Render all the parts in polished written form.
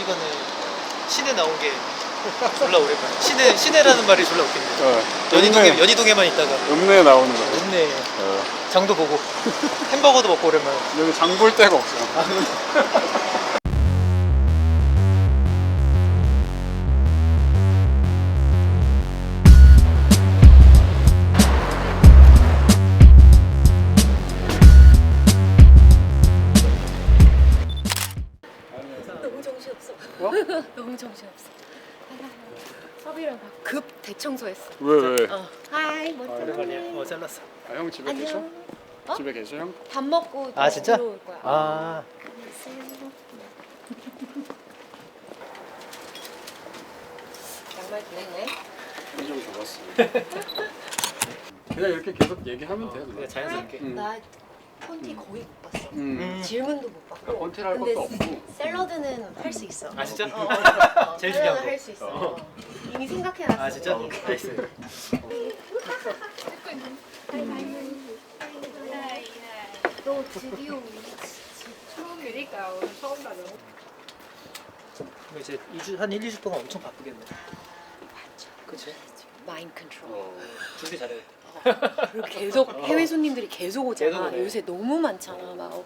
시간에 시내 나온 게 졸라 오랜만에. 시내라는 말이 졸라 웃긴데. 연희동에만 있다가 읍내에 나오는 거. 읍내 장도 보고 햄버거도 먹고 오랜만에. 여기 장 볼 데가 없어요. 너무 정신없어. 너무 정신없어. 섭이랑 급 대청소했어. 왜? 하이 멋져. 오랜만이야. 잘랐어. 아, 형 집에 안녕. 계셔? 어? 집에 계셔 형? 밥 먹고 아, 진짜? 들어올 거야. 아, 양말 보냈네. 좀 적었어. 그냥 이렇게 계속 얘기하면 돼. 그냥 자연스럽게. 나 폰티 거의 못 봤어. 음. 질문도 못 받고. 폰티를 할 근데 것도 없고. 샐러드는 할 수 있어. 아, 진짜? 제일 샐러드는 중요한 거. 할 수 있어. 이미 생각해놨어. 아, 진짜? 나이스. 너 드디어 처음이니까 오늘 처음 봐요. 그럼 이제 한 1, 2주 동안 엄청 바쁘겠네. 그치? 마인드 컨트롤. 준비 잘해야겠다. 그리고 계속 해외 손님들이 계속 오잖아. 계속 오네. 요새 너무 많잖아. 막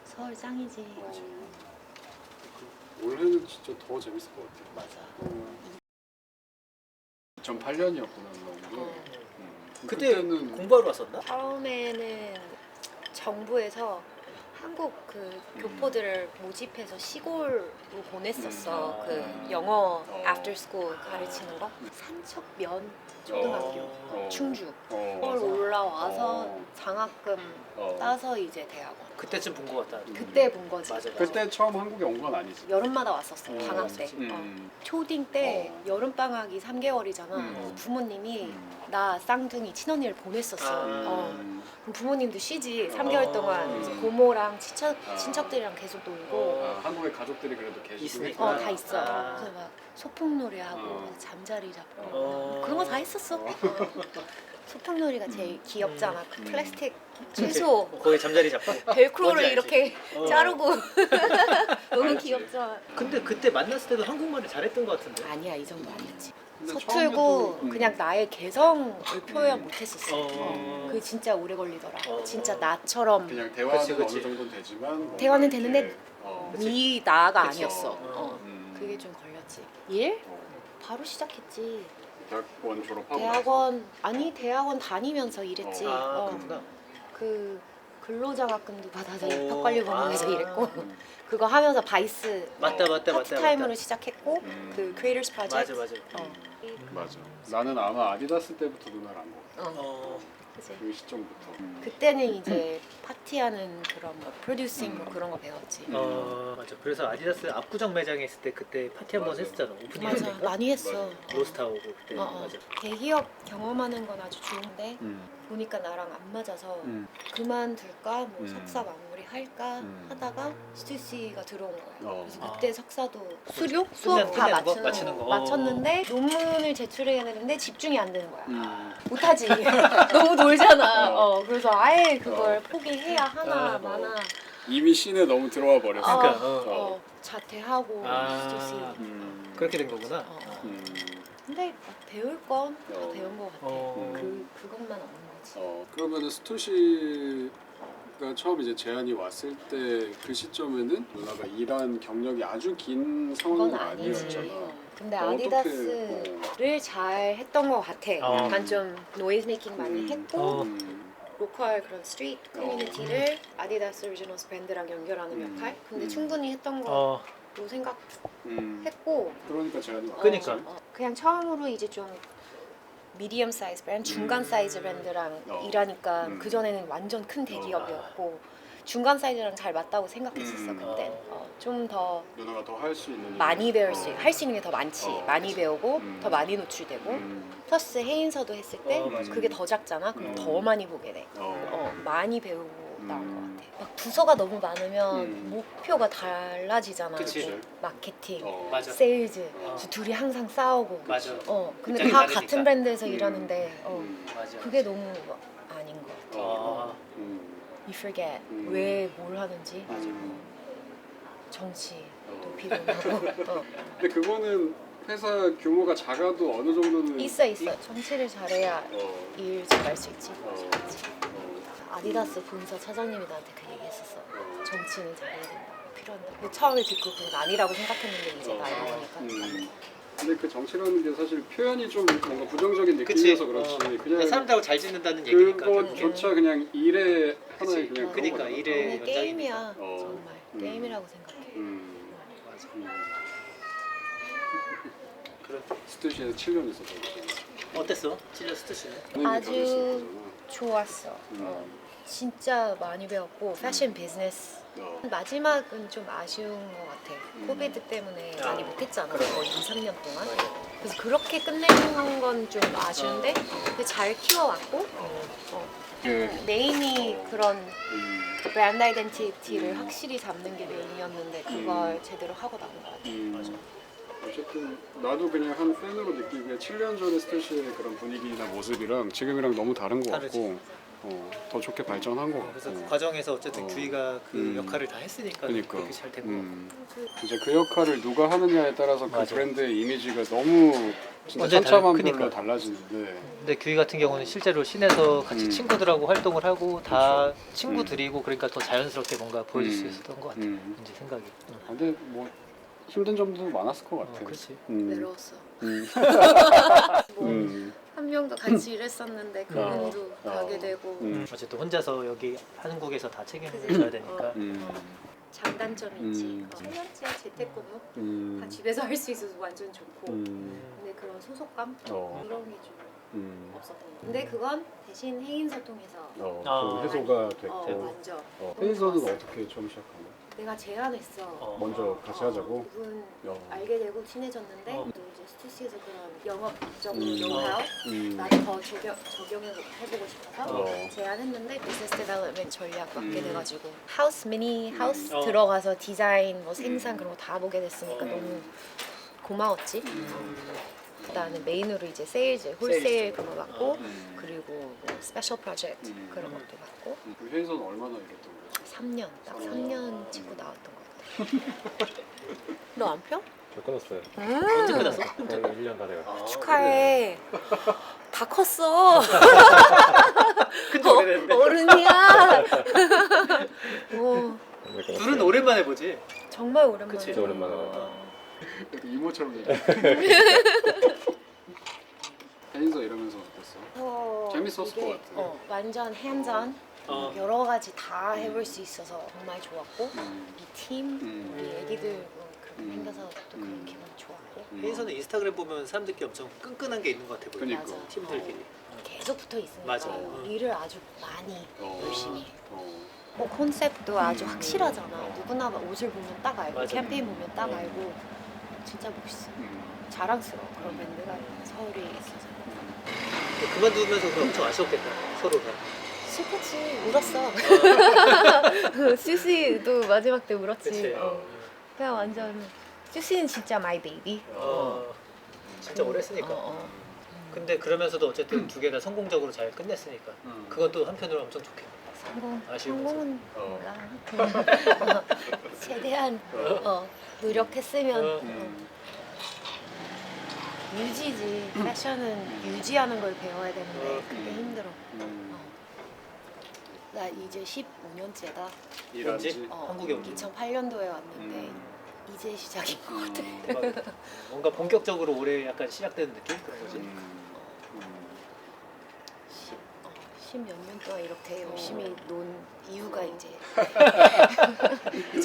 서울 짱이지. 올해는 진짜 더 재밌을 것 같아. 맞아. 2008년이었구나 너무. 그때는 공부하러 왔었나? 처음에는 정부에서 한국 그 교포들을 모집해서 시골로 보냈었어. 그 영어 after school 가르치는 거. 산척면 초등학교 충주. 그걸 올라와서 장학금 따서 이제 대학원. 그때쯤 본 거 같다. 그때 본 거지. 맞아. 그때 처음 한국에 온 건 아니지. 여름마다 왔었어. 방학 때. 음. 초딩 때 여름 방학이 3개월이잖아. 부모님이 나 쌍둥이 친언니를 보냈었어. 그럼 부모님도 쉬지. 3개월 동안 이제 고모랑 친척들이랑 계속 놀고. 아, 한국에 가족들이 그래도 계시고. 있으니까. 다 있어. 아. 그래서 막 소풍놀이하고 잠자리 잡고 어. 그런 거 다 했었어. 소풍놀이가 제일 귀엽잖아. 그 플라스틱 채소 거의 잠자리 잡고. 벨크로를 뭔지 알지? 이렇게 어. 자르고 너무 알지. 귀엽잖아. 근데 그때 만났을 때도 한국말을 잘했던 것 같은데. 아니야 이 정도 아니었지. 근데 서툴고 처음에도, 그냥 나의 개성을 표현 못했었어. 어. 그게 진짜 오래 걸리더라. 어. 진짜 나처럼 그냥 대화는 그치, 그치. 어느 정도는 되지만 뭔가 대화는 이렇게, 되는데 그치. 네 나가 그치. 아니었어. 그게 좀 걸렸지. 일? 바로 시작했지. 대학원 졸업하고 대학원 다니면서 일했지. 아, 그렇구나. 그 근로장학금도 받아서 오. 입학관리본부에서 아. 일했고 그거 하면서 바이스 맞다. 파트타임으로 시작했고 그 크리에이터스 프로젝트. 맞아. 맞아. 나는 아마 아디다스 때부터 누나를 안 먹었어. 어. 그치. 그 시점부터. 그때는 이제 파티하는 그런 거 프로듀싱 뭐 그런 거 배웠지. 맞아. 그래서 아디다스 압구정 매장에 있을 때 그때 파티 한 번 맞아. 했었잖아. 오프닝 맞아, 때인가? 많이 했어. 로스타 오고 그때. 맞아. 대기업 경험하는 건 아주 좋은데 보니까 나랑 안 맞아서 그만둘까 뭐 석사 마무리 할까 하다가 스튜시가 들어온 거야. 그래서 그때 석사도 수료 수업 다 끝내는 거? 맞추는 맞추는 거 거. 맞췄는데 논문을 제출해야 되는데 집중이 안 되는 거야. 못하지. 너무 놀잖아. 그래서 아예 그걸 포기해야 하나 마나. 이미 씬에 너무 들어와 버렸어. 그러니까, 자퇴하고 스튜시. 그렇게 된 거구나. 근데 배울 건 다 배운 거 같아. 어. 그것만 없는 거지. 그러면은 스토시가 처음 이제 제안이 왔을 때 그 시점에는 누나가 일한 경력이 아주 긴 상황은 그건 아니지. 아니었잖아. 근데 어떻게, 아디다스를 잘 했던 것 같아. 약간 좀 노이즈 메이킹 많이 했고 로컬 그런 스트리트 커뮤니티를 아디다스 오리지널스 브랜드랑 연결하는 역할. 근데 충분히 했던 거로 생각했고. 그러니까 제안이 왔. 그러니까. 그냥 처음으로 이제 좀 미디엄 사이즈 브랜드, 중간 사이즈 브랜드랑 일하니까 그 전에는 완전 큰 대기업이었고 중간 사이즈랑 잘 맞다고 생각했었어 그때. 좀 더 누나가 더 할 수 있는 많이 배울 수, 할 수 있는 게 더 많지. 많이 배우고 더 많이 노출되고. 플러스 해인서도 했을 때 맞아. 그게 더 작잖아. 그럼 더 많이 보게 돼. 많이 배우고 나온 것 같아. 막 부서가 너무 많으면 목표가 달라지잖아. 그치. 이렇게. 마케팅, 맞아. 세일즈. 그래서 둘이 항상 싸우고. 맞아. 근데 입장이 다 다르니까. 같은 브랜드에서 일하는데 맞아. 그게 너무 아닌 것 같아. 아. You forget 왜 뭘 하는지. 정치 또 피곤하고 근데 그거는 회사 규모가 작아도 어느 정도는 있어. 정치를 잘해야 일 잘할 수 있지. 아디다스 본사 차장님이 나한테 그 얘기했었어. 정치는 잘해야 된다. 필요한다. 처음에 듣고 그건 아니라고 생각했는데 이제 나이 먹으니까. 근데 그 정치라는 게 사실 표현이 좀 뭔가 부정적인 느낌이어서 그렇지 그냥 사람들하고 잘 지낸다는 얘기니까. 그거조차 그냥 일의 하나의 그치. 그냥 그러니까 그런 일의 그냥 게임이야. 어. 정말 게임이라고 생각해. 맞아. 그런. 스튜디오에서 7년 있었잖아. 어땠어? 칠레 스투시는? 아주 좋았어. 진짜 많이 배웠고 패션 비즈니스. 마지막은 좀 아쉬운 것 같아. 코비드 때문에 많이 못했잖아. 거의 2, 3년 동안. 그래서 그렇게 끝내는 건 좀 아쉬운데 근데 잘 키워왔고 메인이 그런 브랜드 아이덴티티를 확실히 잡는 게 메인이었는데 그걸 제대로 하고 나온 것 같아. 맞아. 어쨌든 나도 그냥 한 팬으로 느끼기에 7년 전의 스테이시의 그런 분위기나 모습이랑 지금이랑 너무 다른 것 같고 더 좋게 발전한 것 그래서 같고 그 과정에서 어쨌든 규희가 그 역할을 다 했으니까 그러니까 그렇게 잘 된 거. 이제 그 역할을 누가 하느냐에 따라서 그 맞아. 브랜드의 이미지가 너무 진짜 완전히 천차만별로 그러니까. 달라지는데 근데 규희 같은 경우는 실제로 시내에서 같이 친구들하고 활동을 하고 다 친구들이고 그러니까 더 자연스럽게 뭔가 보여줄 수 있었던 것 같아. 이제 생각이. 근데 뭐 힘든 점도 많았을 것 같아. 그렇지. 외로웠어. 한 명도 같이 일했었는데 그분도 가게 되고 어쨌든 혼자서 여기 한국에서 다 책임져야 되니까. 장단점이 있지. 1년째 재택근무 다 집에서 할 수 있어서 완전 좋고 근데 그런 소속감 이런 게 좀 없었던 거. 근데 그건 대신 해인서 통해서 그 해소가 됐고 완전 회의서는 어떻게 처음 시작한 거야? 내가 제안했어. 먼저 같이 하자고? 그분 알게 되고 친해졌는데 또 이제 스투시에서 그런 영업적으로 노하우 나도 더 적용해보고 싶어서 제안했는데 비즈니스 데벨롭먼트 전략 맡게 돼가지고 하우스 미니 하우스 들어가서 디자인 뭐 생산 그런 거 다 보게 됐으니까 너무 고마웠지. 그다음에 메인으로 이제 세일즈, 홀세일 그거 맡고 그리고 뭐 스페셜 프로젝트 그런 것도 맡고 그 회의서는 얼마나 일했던 거야? 3년 딱 3년 찍고 나왔던 것 같아. 너 안 펴? 저 끊었어요. 언제 끝났어? 거의 1년 다 돼요. 축하해. 다 컸어. 근데 오래됐는데. 어른이야. 둘은 오랜만에 보지. 정말 오랜만에. 그치. 진짜 오랜만에 와요. 이모처럼 얘기해. 회의서 이러면서 어땠어? 재밌었을 것 같아. 완전 핸즈온. 여러 가지 다 해볼 수 있어서 정말 좋았고 이 팀, 우리 애기들 그렇게 생겨서 또 그런 기분 좋았고 회의서는 인스타그램 보면 사람들끼리 엄청 끈끈한 게 있는 것 같아 보여. 그러니까. 팀들끼리. 계속 붙어 있으니까 맞아. 일을 아주 많이 열심히 해. 콘셉트도 아주 확실하잖아. 누구나 옷을 보면 딱 알고 맞아. 캠페인 보면 딱 알고 진짜 멋있어. 자랑스러워. 그런 밴드가 서울에 있어서. 근데 그만두면서 그럼 엄청 아쉬웠겠다 서로가. 슬펐지. 울었어. 슈시도 마지막 때 울었지. 그치. 그냥 완전 슈시는 진짜 마이 베이비. 진짜 오래 했으니까. 근데 그러면서도 어쨌든 두 개 다 성공적으로 잘 끝냈으니까 그것도 한편으로 엄청 좋겠네. 성공은 뭔가 최대한 노력했으면 유지지. 패션은 유지하는 걸 배워야 되는데 그게 힘들어. 나 이제 15년째다. 일한지? 한국에 온 지. 2008년도에 왔는데 이제 시작인 것 같아. 뭔가 본격적으로 올해 약간 시작되는 느낌? 그런 거지? 10몇 년 동안 이렇게 열심히 논 이유가 이제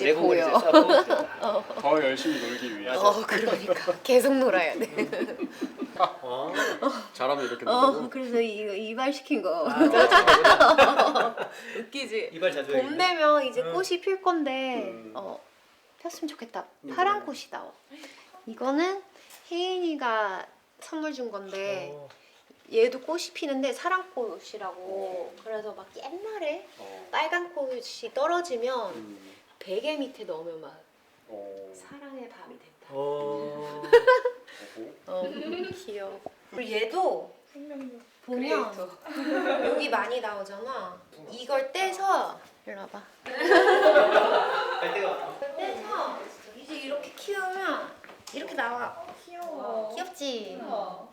내공을 보여. 이제 쌓고. 더 열심히 놀기 위해서. 그러니까 계속 놀아야 돼. 잘하면 이렇게 된다고? 그래서 이발 시킨 거. 웃기지. 이발 자주 봄 해야겠네. 되면 이제 꽃이 필 건데 폈으면 좋겠다. 파란 꽃이 나와. 이거는 혜인이가 선물 준 건데 얘도 꽃이 피는데 사랑꽃이라고. 그래서 막 옛날에 빨간 꽃이 떨어지면 베개 밑에 넣으면 막 사랑의 밤이 된다. 귀여워. 그리고 얘도 보면 여기 많이 나오잖아. 이걸 떼서 일로 와봐. 갈 데가 많아. 떼서 이제 이렇게 키우면 이렇게 나와. 귀여워. 귀엽지? 어.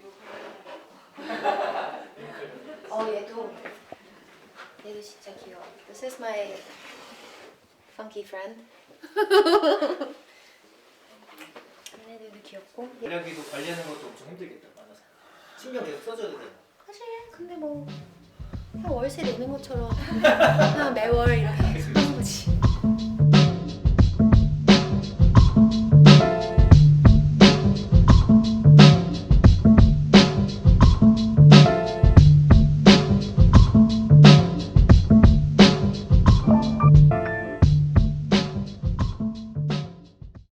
얘도 진짜 귀여워. This is my funky friend. 얘네들도 귀엽고. 전략이도 관리하는 것도 엄청 힘들겠다. 많아서. 신경 계속 써줘야 되잖아. 사실 근데 뭐 그냥 월세 내는 것처럼 그냥 매월 이렇게 하는 거지.